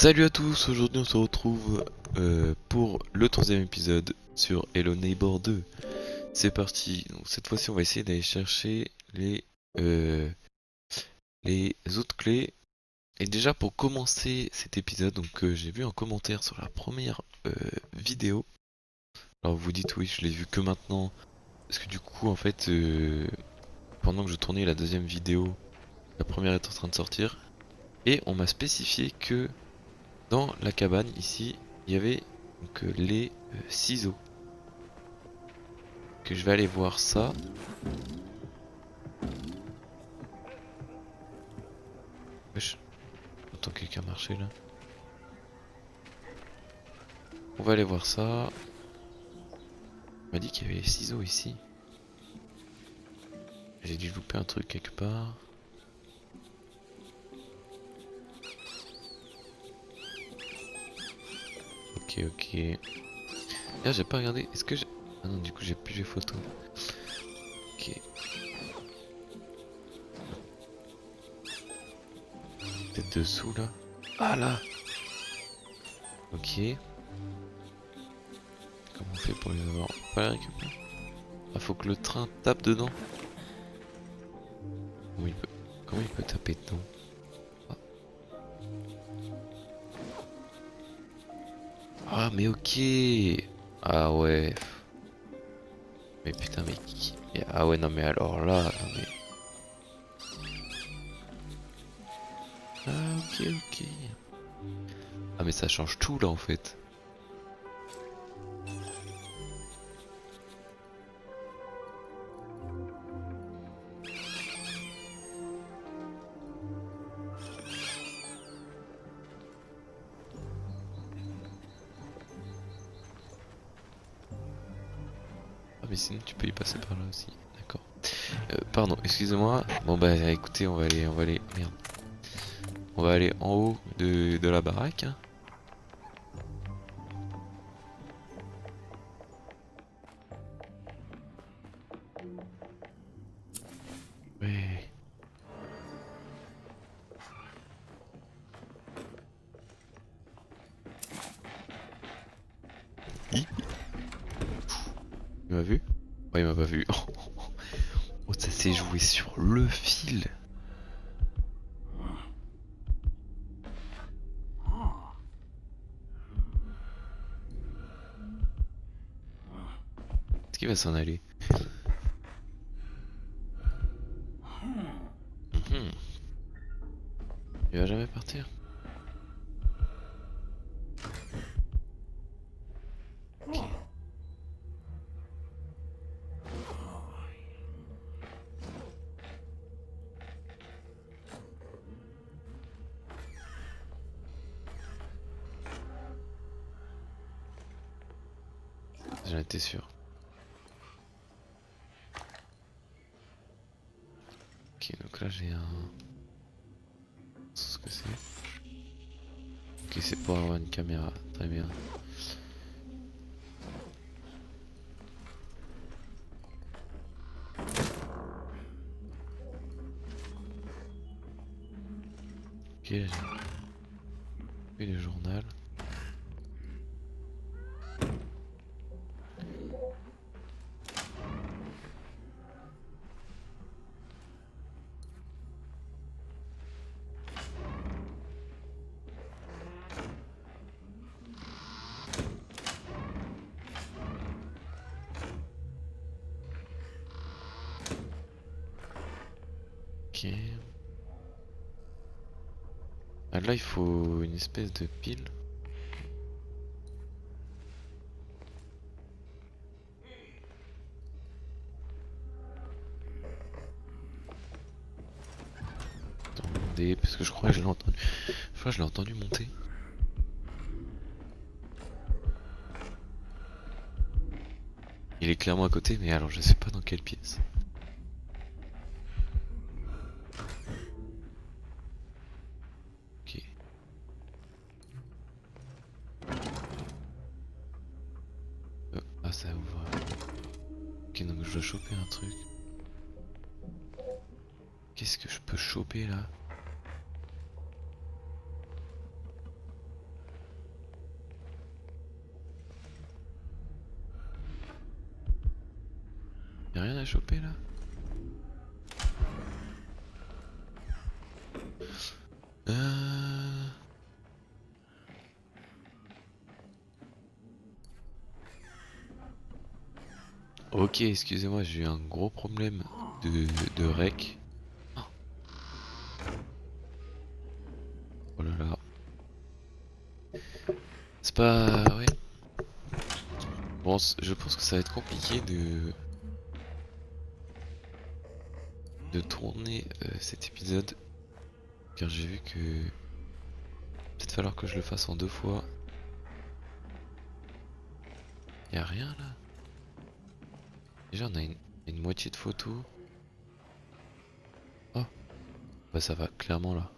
Salut à tous, aujourd'hui on se retrouve pour le troisième épisode sur Hello Neighbor 2. C'est parti, donc cette fois-ci on va essayer d'aller chercher euh, les autres clés. Et déjà pour commencer cet épisode, donc j'ai vu un commentaire sur la première vidéo. Alors vous dites oui, je l'ai vu que maintenant, parce que du coup en fait, pendant que je tournais la deuxième vidéo, la première est en train de sortir. Et on m'a spécifié que dans la cabane ici, il y avait donc les ciseaux. Que je vais aller voir ça. Wesh, j'entends quelqu'un marcher là. On va aller voir ça. On m'a dit qu'il y avait les ciseaux ici. J'ai dû louper un truc quelque part. Ok, ok. Là, j'ai pas regardé. Est-ce que j'ai... Ah non, du coup, j'ai plus les photos. Ok. Peut-être dessous là. Ah là. Ok. Comment on fait pour les avoir? On peut pas les récupérer. Ah, faut que le train tape dedans. Comment il peut taper dedans? Ah, ah, mais ok. Ah ouais. Mais putain, mais qui... Ah ouais, non mais alors là, non mais... Ah ok, ok. Ah mais ça change tout là en fait. Ah mais sinon tu peux y passer par là aussi. D'accord. Pardon, excusez-moi. Bon bah écoutez, merde. On va aller en haut de la baraque, hein. Ouais. Il m'a vu? Ouais, il m'a pas vu. Oh, ça s'est joué sur le fil. Est-ce qu'il va s'en aller? Mhm. Il va jamais partir. Ok. J'en étais sûr. Ok, donc là j'ai un... C'est ce que c'est. Ok, c'est pour avoir une caméra. Très bien. Ok, j'ai fait le journal. Ok. Ah, là, il faut une espèce de pile. Attendez, parce que je crois que je l'ai entendu. Je crois que je l'ai entendu monter. Il est clairement à côté, mais alors je sais pas dans quelle pièce. Ok. Ah, ça ouvre. Ok, donc je dois choper un truc. Qu'est-ce que je peux choper là? Y'a rien à choper là? Ok, excusez-moi, j'ai eu un gros problème de rec. Oh là là. C'est pas... Ouais. Bon, je pense que ça va être compliqué de tourner cet épisode. Car j'ai vu que... Peut-être falloir que je le fasse en 2 fois. Y'a rien là? Déjà on a une moitié de photos. Oh, bah ça va clairement là.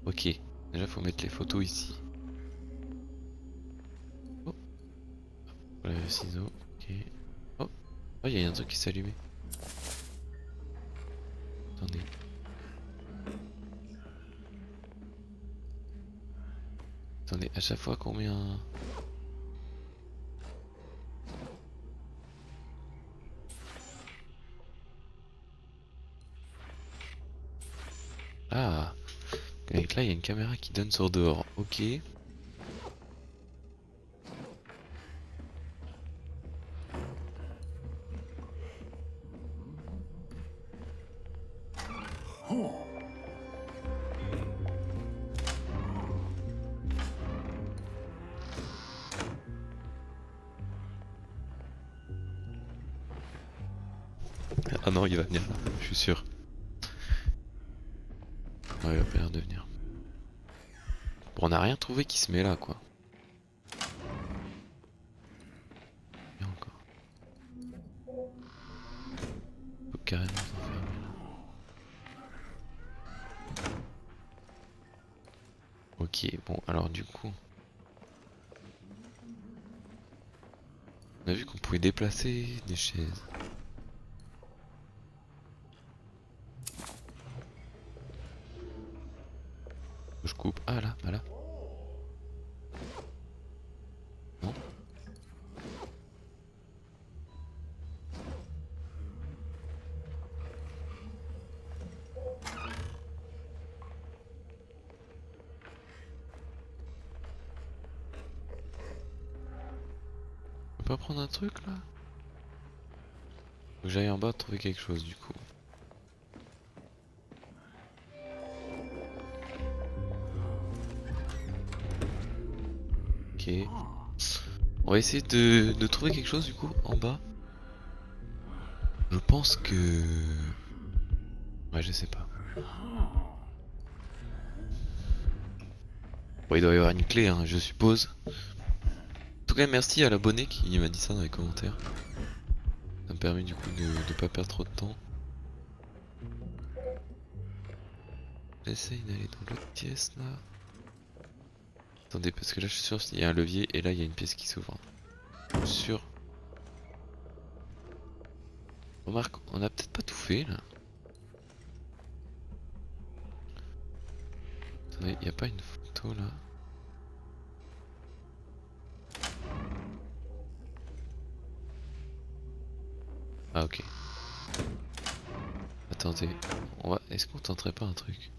Ok, déjà faut mettre les photos ici. Oh, voilà le ciseau, ok. Oh, oh y'a un truc qui s'est allumé. Attendez. Attendez, à chaque fois qu'on met un... Ah, donc là il y a une caméra qui donne sur dehors, ok. Ah non, il va venir là, je suis sûr. Ouais, il va pas l'air de venir. Bon, on n'a rien trouvé qui se met là, quoi. Et encore. Faut carrément s'enfermer là. Ok, bon, alors du coup... On a vu qu'on pouvait déplacer des chaises. Je coupe. Ah là, bah là. Non. On peut pas prendre un truc là? Faut que j'aille en bas trouver quelque chose du coup. Ok. On va essayer de trouver quelque chose du coup en bas. Je pense que... Ouais, je sais pas. Bon, il doit y avoir une clé, hein, je suppose. En tout cas, merci à l'abonné qui m'a dit ça dans les commentaires. Ça me permet du coup de pas perdre trop de temps. J'essaye d'aller dans l'autre pièce là. Attendez, parce que là je suis sûr qu'il y a un levier et là il y a une pièce qui s'ouvre. Je suis sûr. Remarque, on a peut-être pas tout fait là. Attendez, il n'y a pas une photo là. Ah ok. Attendez, est-ce qu'on tenterait pas un truc?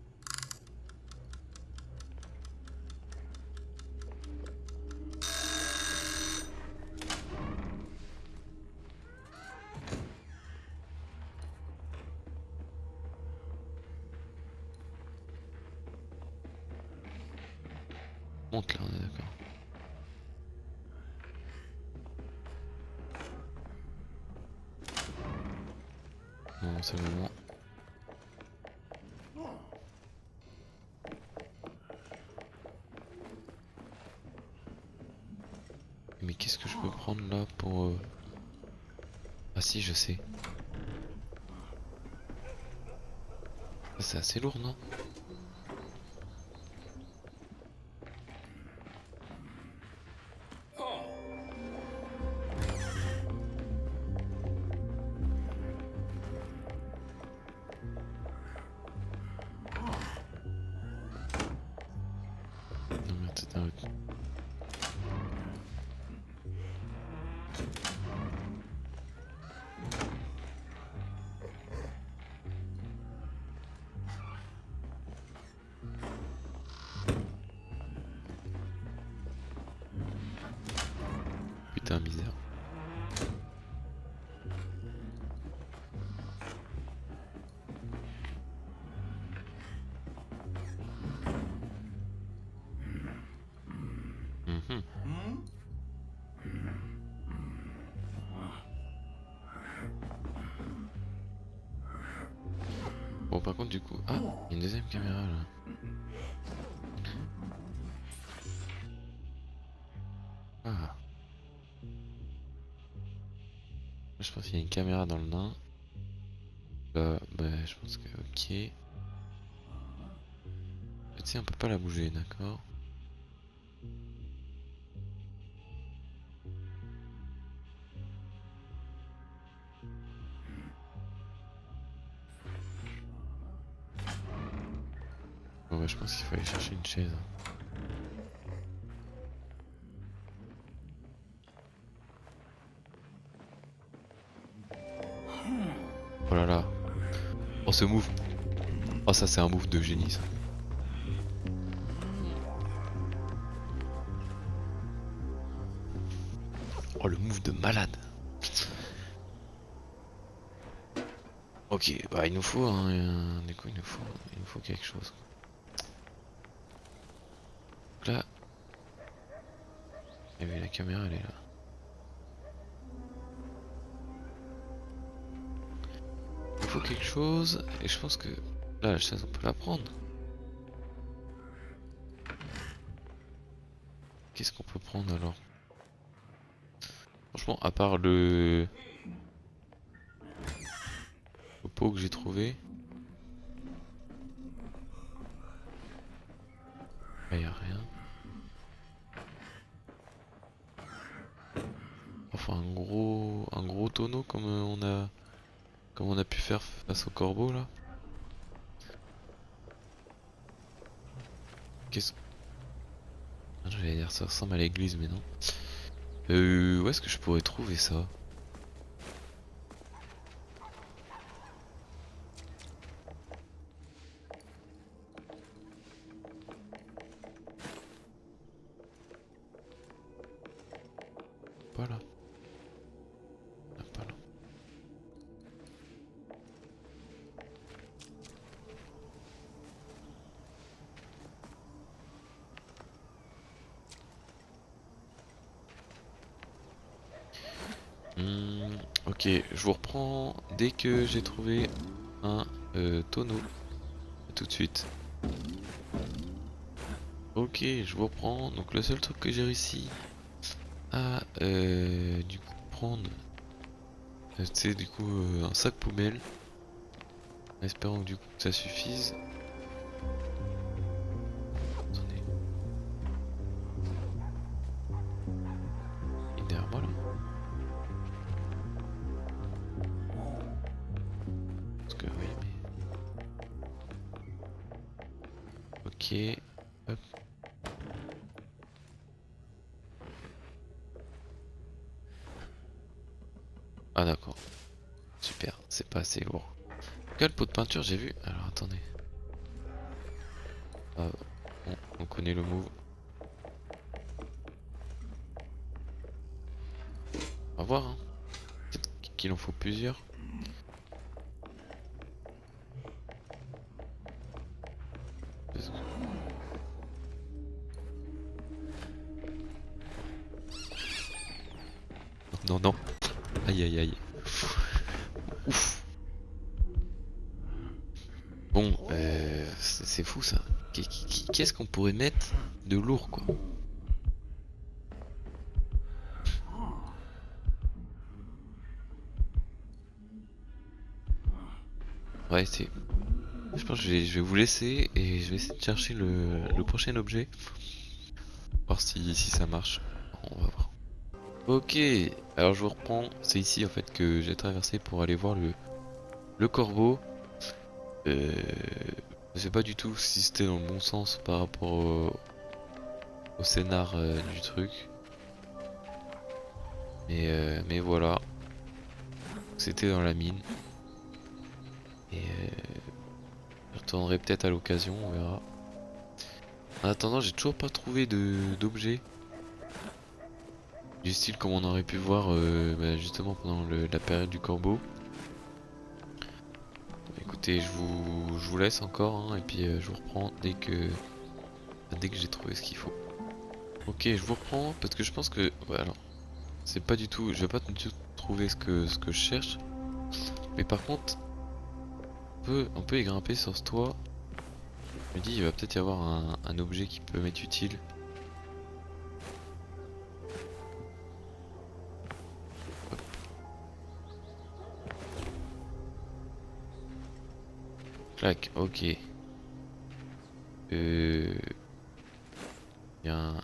Monte là, on est d'accord. Non, c'est le moment. Mais qu'est-ce que je peux prendre là pour... Ah si, je sais. C'est assez lourd, non? Non mais attends, fait un misère. Mhm. Bon, par contre, du coup... Ah, il y a une deuxième caméra, là. Ah. Je pense qu'il y a une caméra dans le nain. Bah, je pense que... Ok. Tu sais, on peut pas la bouger, d'accord. Bon, bah, je pense qu'il faut aller chercher une chaise. Oh là là. Oh, ce move. Oh, ça, c'est un move de génie, ça. Oh, le move de malade. Ok, bah, il nous faut, hein, du coup, il nous faut quelque chose. Donc là, il y avait la caméra, elle est là. Il faut quelque chose, et je pense que là, la chaise, on peut la prendre. Qu'est-ce qu'on peut prendre alors? Franchement, à part le pot que j'ai trouvé, là, y a rien. Enfin, un gros tonneau comme comme on a pu faire face au corbeau là. Qu'est-ce Ah, j'allais dire ça ressemble à l'église, mais non. Où est-ce que je pourrais trouver ça? Pas là. Ah, pas là. Ok, je vous reprends dès que j'ai trouvé un tonneau. À tout de suite. Ok, je vous reprends. Donc le seul truc que j'ai réussi à du coup prendre, c'est du coup un sac poubelle. En espérant que du coup que ça suffise. Attendez, il est derrière moi là. Parce que oui, mais ok. Hop. Ah d'accord. Super, c'est pas assez lourd. Quel pot de peinture j'ai vu? Alors attendez. Ah, on connaît le move. On va voir, hein. Peut-être qu'il en faut plusieurs. Non, non. Aïe, aïe, aïe. Ouf. Bon, c'est fou ça. Qu'est-ce qu'on pourrait mettre de lourd, quoi? Ouais, c'est... Je pense que je vais vous laisser et je vais essayer de chercher le prochain objet. Voir si ça marche. On va voir. Ok, alors je vous reprends. C'est ici en fait que j'ai traversé pour aller voir le corbeau. Euh, je sais pas du tout si c'était dans le bon sens par rapport au scénar du truc. Mais voilà, c'était dans la mine. Et je retournerai peut-être à l'occasion, on verra. En attendant, j'ai toujours pas trouvé de d'objet. Du style comme on aurait pu voir bah, justement pendant la période du corbeau. Écoutez, je vous laisse encore hein, et puis je vous reprends dès que j'ai trouvé ce qu'il faut. Ok, je vous reprends parce que je pense que ouais, alors c'est pas du tout, je vais pas du tout trouver ce que je cherche. Mais par contre, on peut y grimper sur ce toit. Je me dis, il va peut-être y avoir un objet qui peut m'être utile. Clac, ok. Euh... Bien.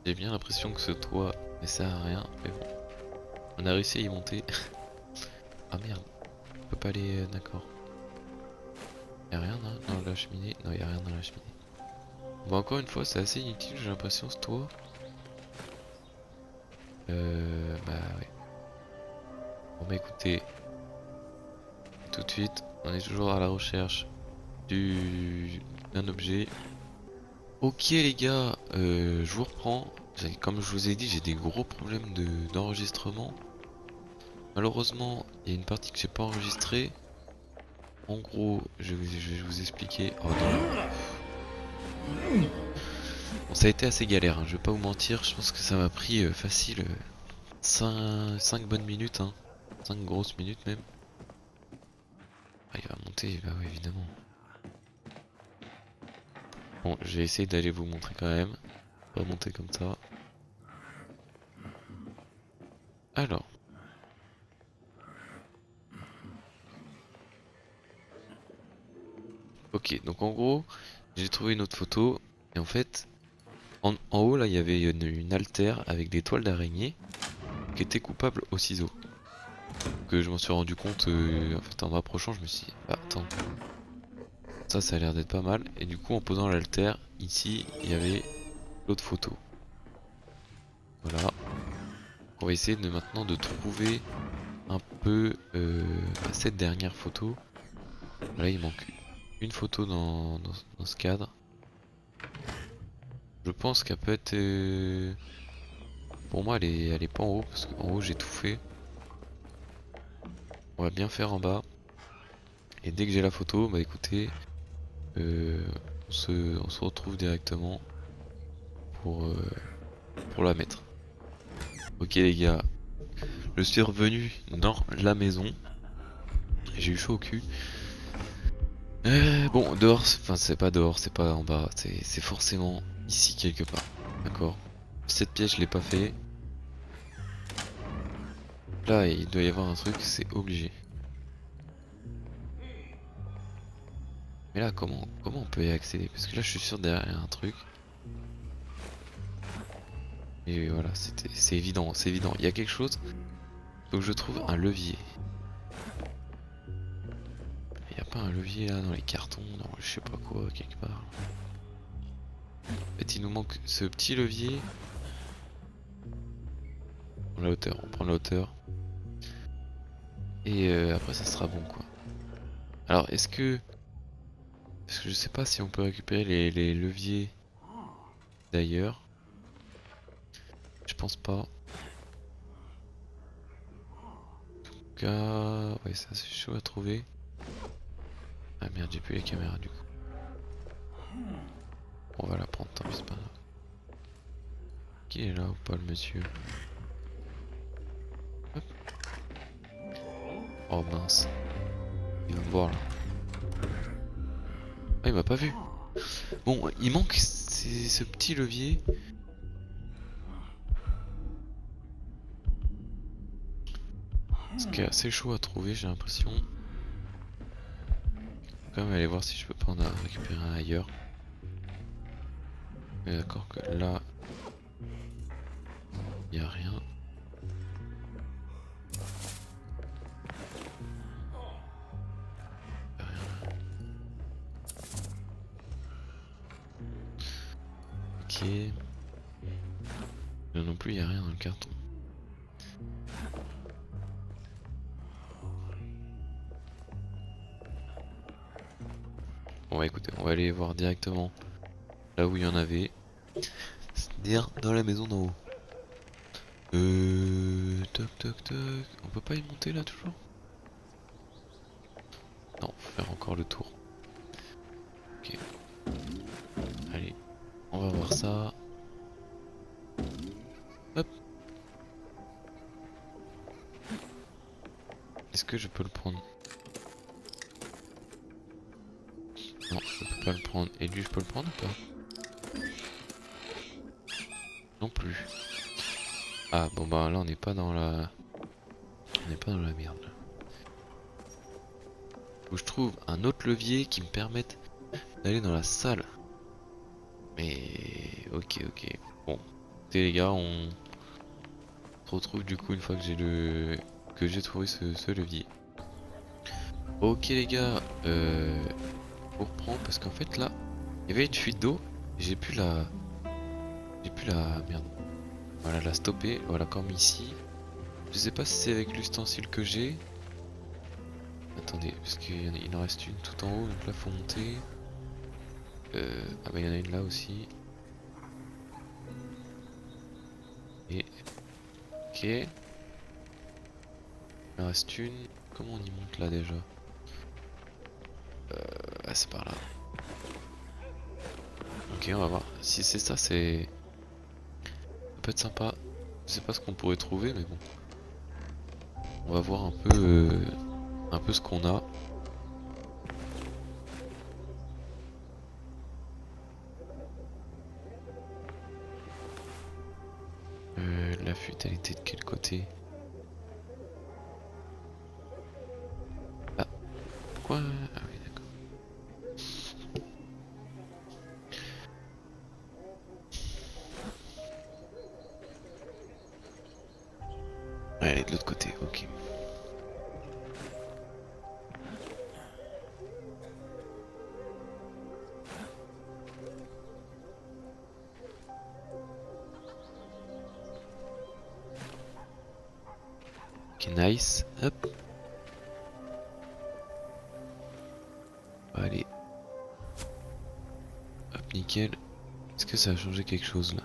J'ai bien l'impression que ce toit ne sert à rien, mais bon. On a réussi à y monter. Ah merde, on peut pas aller. D'accord. Y'a rien dans la cheminée? Non, y'a rien dans la cheminée. Bon, encore une fois, c'est assez inutile, j'ai l'impression, ce toit. Bah ouais. Bon, bah écoutez, tout de suite, on est toujours à la recherche d'un objet. Ok les gars, je vous reprends. Comme je vous ai dit, j'ai des gros problèmes d'enregistrement. Malheureusement, il y a une partie que j'ai pas enregistrée. En gros, je vais vous expliquer. Oh non. Bon, ça a été assez galère, hein, je vais pas vous mentir. Je pense que ça m'a pris facile 5 bonnes minutes. Hein. 5 grosses minutes même. Ah, il va monter, bah ouais, évidemment. Bon, je vais essayer d'aller vous montrer quand même. On va monter comme ça. Alors. Ok, donc en gros, j'ai trouvé une autre photo. Et en fait, en haut, là, il y avait une altère avec des toiles d'araignée qui était coupable au ciseau. Que je m'en suis rendu compte, en fait, en m'approchant, je me suis dit, ah, attends, ça a l'air d'être pas mal. Et du coup, en posant l'altère, ici, il y avait l'autre photo. Voilà. On va essayer maintenant de trouver un peu cette dernière photo. Là, il manque une photo dans ce cadre. Je pense qu'elle peut être... Pour moi, elle est pas en haut, parce qu'en haut, j'ai tout fait. On va bien faire en bas. Et dès que j'ai la photo, bah écoutez, euh, on se retrouve directement pour, euh, pour la mettre. Ok les gars, je suis revenu dans la maison. J'ai eu chaud au cul. Bon, dehors, enfin c'est pas dehors, c'est pas en bas, c'est forcément ici quelque part. D'accord. Cette pièce, je l'ai pas fait. Là, il doit y avoir un truc, c'est obligé. Mais là, comment on peut y accéder? Parce que là, je suis sûr derrière un truc. Et voilà, c'est évident, c'est évident. Il y a quelque chose. Faut que je trouve un levier. Il n'y a pas un levier là dans les cartons, dans je sais pas quoi, quelque part. En fait, il nous manque ce petit levier. On la hauteur, on prend la hauteur. Et après, ça sera bon quoi. Alors, est-ce que. Parce que je sais pas si on peut récupérer les leviers d'ailleurs. Je pense pas. En tout cas. Ouais, ça c'est chaud à trouver. Ah merde, j'ai plus les caméras du coup. On va la prendre, tant pis, c'est pas grave. Qui est là ou pas le monsieur? Hop. Oh mince. Il va me voir là. Ah, il m'a pas vu. Bon, il manque ce petit levier. Ce qui est assez chaud à trouver, j'ai l'impression. Quand même aller voir si je peux pas en récupérer un ailleurs. Mais d'accord que là, il y a rien. Y a rien. Ok. Là non plus, il y a rien dans le carton. Bon, bah, écoutez, on va aller voir directement là où il y en avait. dire dans la maison d'en haut. Toc toc toc. On peut pas y monter là toujours? Non, faut faire encore le tour. Ok. Allez, on va voir ça. Hop. Est-ce que je peux le prendre? Non, je peux pas le prendre. Et lui, je peux le prendre ou pas? Non plus. Ah bon bah là on n'est pas dans la... On n'est pas dans la merde là. Faut que je trouve un autre levier qui me permette d'aller dans la salle. Mais... Ok ok. Bon. Écoutez les gars, on se retrouve du coup une fois que j'ai trouvé ce levier. Ok les gars, on reprend parce qu'en fait là, il y avait une fuite d'eau. J'ai pu la... Merde. Voilà, la stopper. Voilà, comme ici. Je sais pas si c'est avec l'ustensile que j'ai. Attendez, parce qu'il en reste une tout en haut, donc là faut monter. Ah bah il y en a une là aussi. Et... Ok. Il en reste une. Comment on y monte là déjà? Ah c'est par là. Ok, on va voir. Si c'est ça, ça peut être sympa. Je sais pas ce qu'on pourrait trouver, mais bon. On va voir un peu ce qu'on a. La fuite, elle était de quel côté? Ah, quoi? Ah oui, d'accord. Ouais, elle est de l'autre côté, ok. Ok, nice. Hop. Allez. Hop, nickel. Est-ce que ça a changé quelque chose là?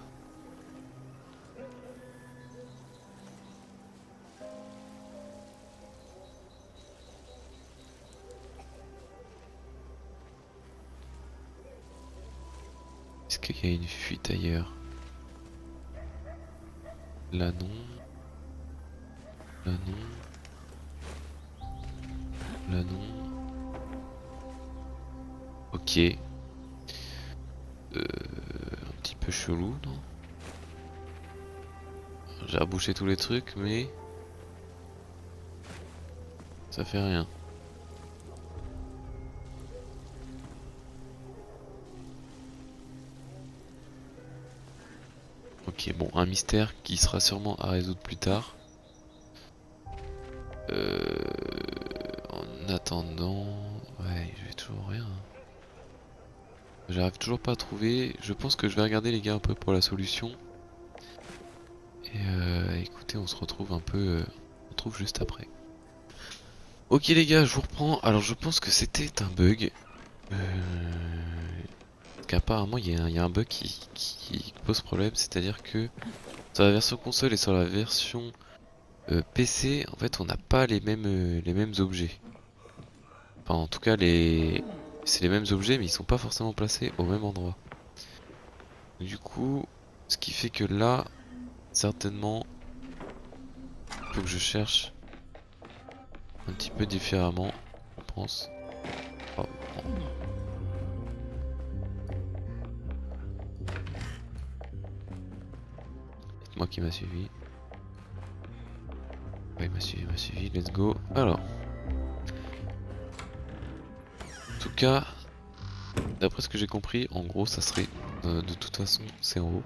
Est-ce qu'il y a une fuite ailleurs? Là non. Là non. Là non. Ok. Un petit peu chelou, non? J'ai rebouché tous les trucs, mais... ça fait rien. Ok, bon, un mystère qui sera sûrement à résoudre plus tard. En attendant... Ouais, j'ai toujours rien. J'arrive toujours pas à trouver. Je pense que je vais regarder les gars un peu pour la solution. Et écoutez, on se retrouve un peu... on se retrouve juste après. Ok les gars, je vous reprends. Alors je pense que c'était un bug. Parce qu'apparemment il y a un bug qui pose problème. C'est-à-dire que sur la version console et sur la version PC, en fait on n'a pas les mêmes objets. Enfin en tout cas c'est les mêmes objets mais ils sont pas forcément placés au même endroit. Du coup, ce qui fait que là, certainement, il faut que je cherche un petit peu différemment, je pense. Oh, bon. Moi qui m'a suivi. Ouais, il m'a suivi, let's go. Alors, en tout cas, d'après ce que j'ai compris, en gros, ça serait, de toute façon, c'est en haut.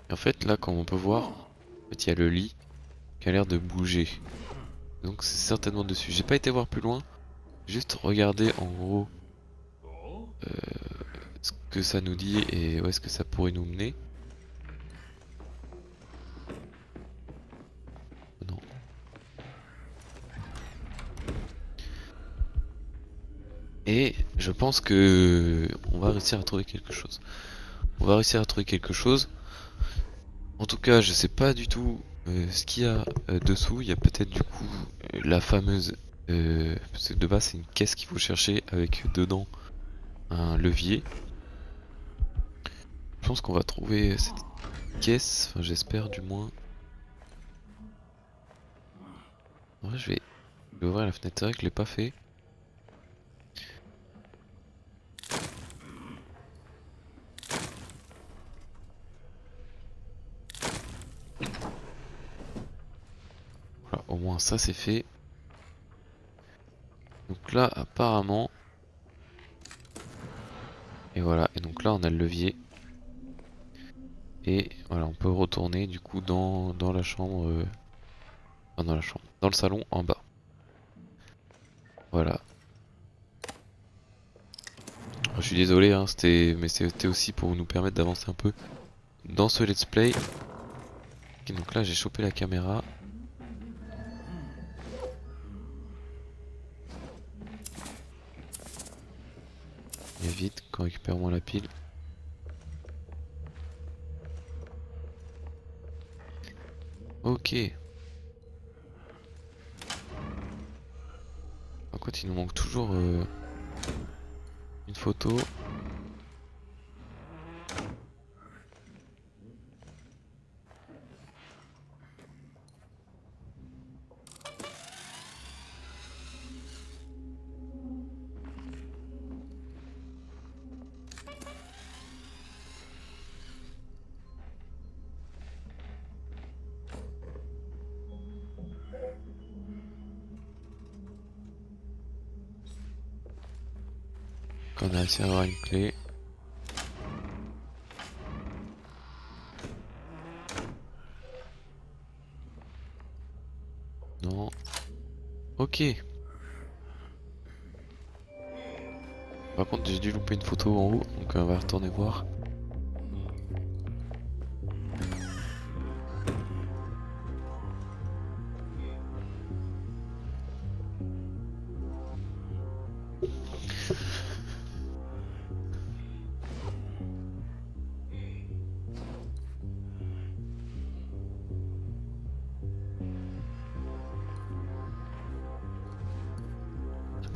Et en fait, là, comme on peut voir, en fait, il y a le lit qui a l'air de bouger. Donc c'est certainement dessus. J'ai pas été voir plus loin, juste regarder en gros ce que ça nous dit et où est-ce que ça pourrait nous mener. Non. Et je pense que on va réussir à trouver quelque chose. On va réussir à trouver quelque chose. En tout cas, je sais pas du tout ce qu'il y a dessous. Il y a peut-être du coup la fameuse... parce que de base c'est une caisse qu'il faut chercher avec dedans un levier. Je pense qu'on va trouver cette caisse, enfin j'espère du moins. En vrai, je vais ouvrir la fenêtre, c'est vrai que je l'ai pas fait. Voilà, au moins ça c'est fait. Donc là apparemment... Et voilà, et donc là on a le levier. Et voilà, on peut retourner du coup dans la chambre... enfin, dans la chambre, dans le salon en bas. Voilà. Je suis désolé, hein, mais c'était aussi pour nous permettre d'avancer un peu dans ce let's play. Ok, donc là j'ai chopé la caméra. Et vite, qu'on récupère au moins la pile. Ok. Par contre, il nous manque toujours une photo. Qu'on a réussi à avoir une clé. Non. Ok. Par contre, j'ai dû louper une photo en haut, donc on va retourner voir.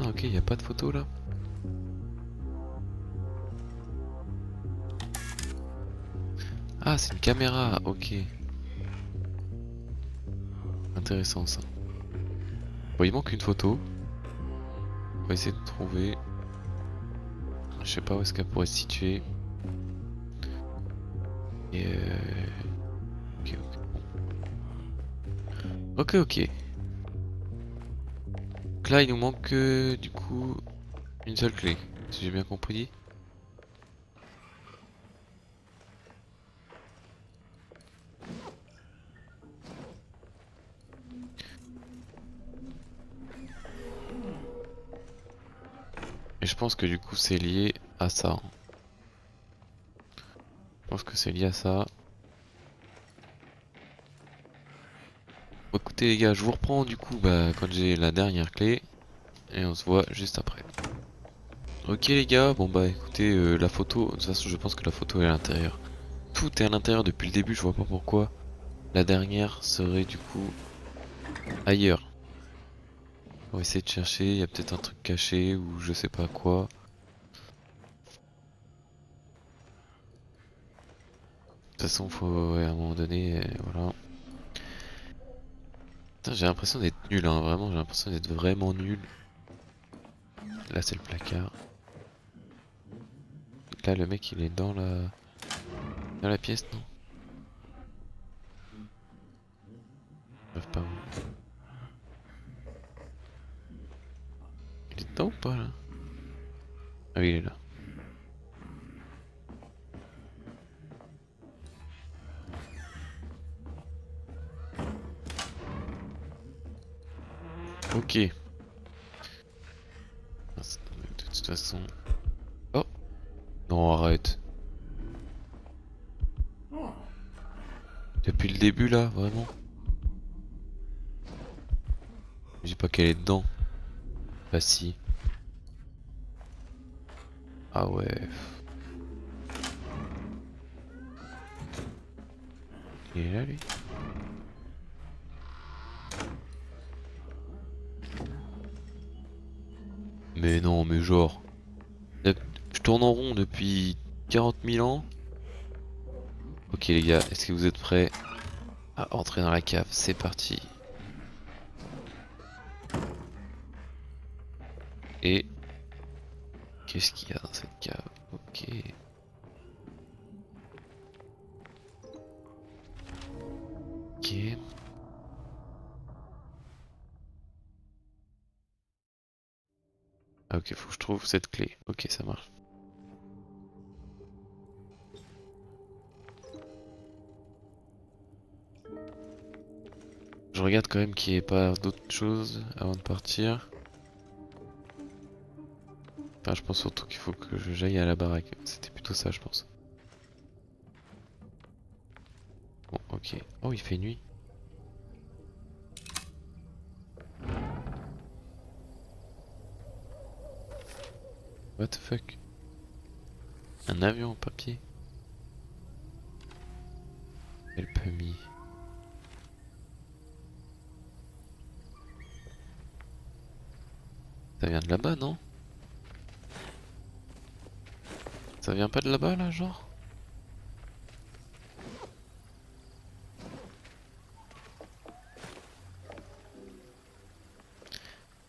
Ah ok, il n'y a pas de photo là. Ah, c'est une caméra, ok. Intéressant ça. Bon, il manque une photo. On va essayer de trouver. Je sais pas où est-ce qu'elle pourrait se situer. Et ok, ok. Ok, ok. Donc là, il nous manque du coup une seule clé, si j'ai bien compris. Et je pense que du coup, c'est lié à ça, hein. Je pense que c'est lié à ça. Bon, écoutez les gars, je vous reprends du coup quand j'ai la dernière clé. Et on se voit juste après. Ok les gars, bon bah écoutez, la photo, de toute façon je pense que la photo est à l'intérieur. Tout est à l'intérieur depuis le début, je vois pas pourquoi la dernière serait du coup ailleurs. On va essayer de chercher, il y a peut-être un truc caché ou je sais pas quoi. De toute façon, faut ouais, à un moment donné, voilà. Putain, j'ai l'impression d'être nul, hein, vraiment, j'ai l'impression d'être vraiment nul. Là, c'est le placard. Donc là, le mec, il est dans la pièce, non? Bref, pas où. Il est dedans ou pas, là? Ah oui, il est là. Ok. De toute façon... Oh! Non, arrête. Depuis le début, là, vraiment. Je dis pas qu'elle est dedans. Bah si. Ah ouais. Il est là lui. Mais non, mais genre. Je tourne en rond depuis 40 000 ans. Ok les gars, est-ce que vous êtes prêts à entrer dans la cave? C'est parti. Et qu'est-ce qu'il y a dans cette cave? Ok. Ok. Ah, ok, faut que je trouve cette clé. Ok, ça marche. Je regarde quand même qu'il n'y ait pas d'autres choses avant de partir. Enfin, je pense surtout qu'il faut que j'aille à la baraque. C'était plutôt ça, je pense. Bon, ok. Oh, il fait nuit. What the fuck? Un avion en papier? Quel pumie. Ça vient de là-bas, non? Ça vient pas de là-bas, là, genre?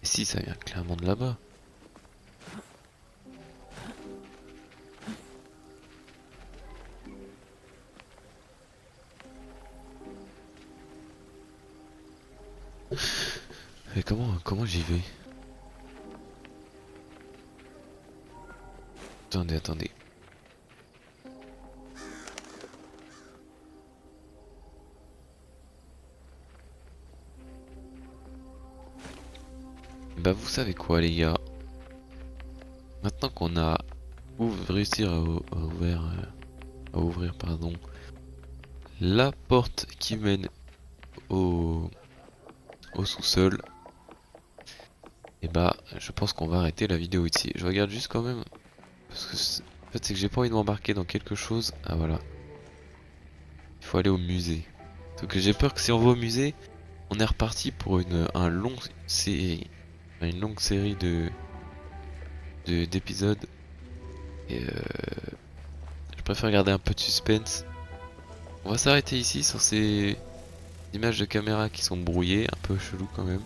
Et si, ça vient clairement de là-bas. Mais comment j'y vais? Attendez. Bah vous savez quoi les gars? Maintenant qu'on a réussi à ouvrir pardon, la porte qui mène au, au sous-sol, et bah je pense qu'on va arrêter la vidéo ici. Je regarde juste quand même, parce que en fait c'est que j'ai pas envie de m'embarquer dans quelque chose. Ah voilà, il faut aller au musée. Donc j'ai peur que si on va au musée, on est reparti pour une longue série d'épisodes. Et je préfère garder un peu de suspense. On va s'arrêter ici sur ces images de caméra qui sont brouillées, un peu chelou quand même.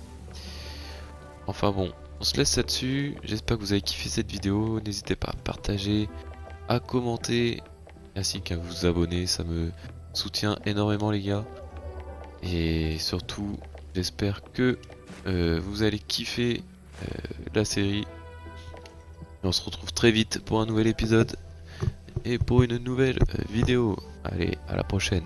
Enfin bon, on se laisse là-dessus. J'espère que vous avez kiffé cette vidéo. N'hésitez pas à partager, à commenter, ainsi qu'à vous abonner. Ça me soutient énormément les gars. Et surtout, j'espère que vous allez kiffer la série. Et on se retrouve très vite pour un nouvel épisode et pour une nouvelle vidéo. Allez, à la prochaine.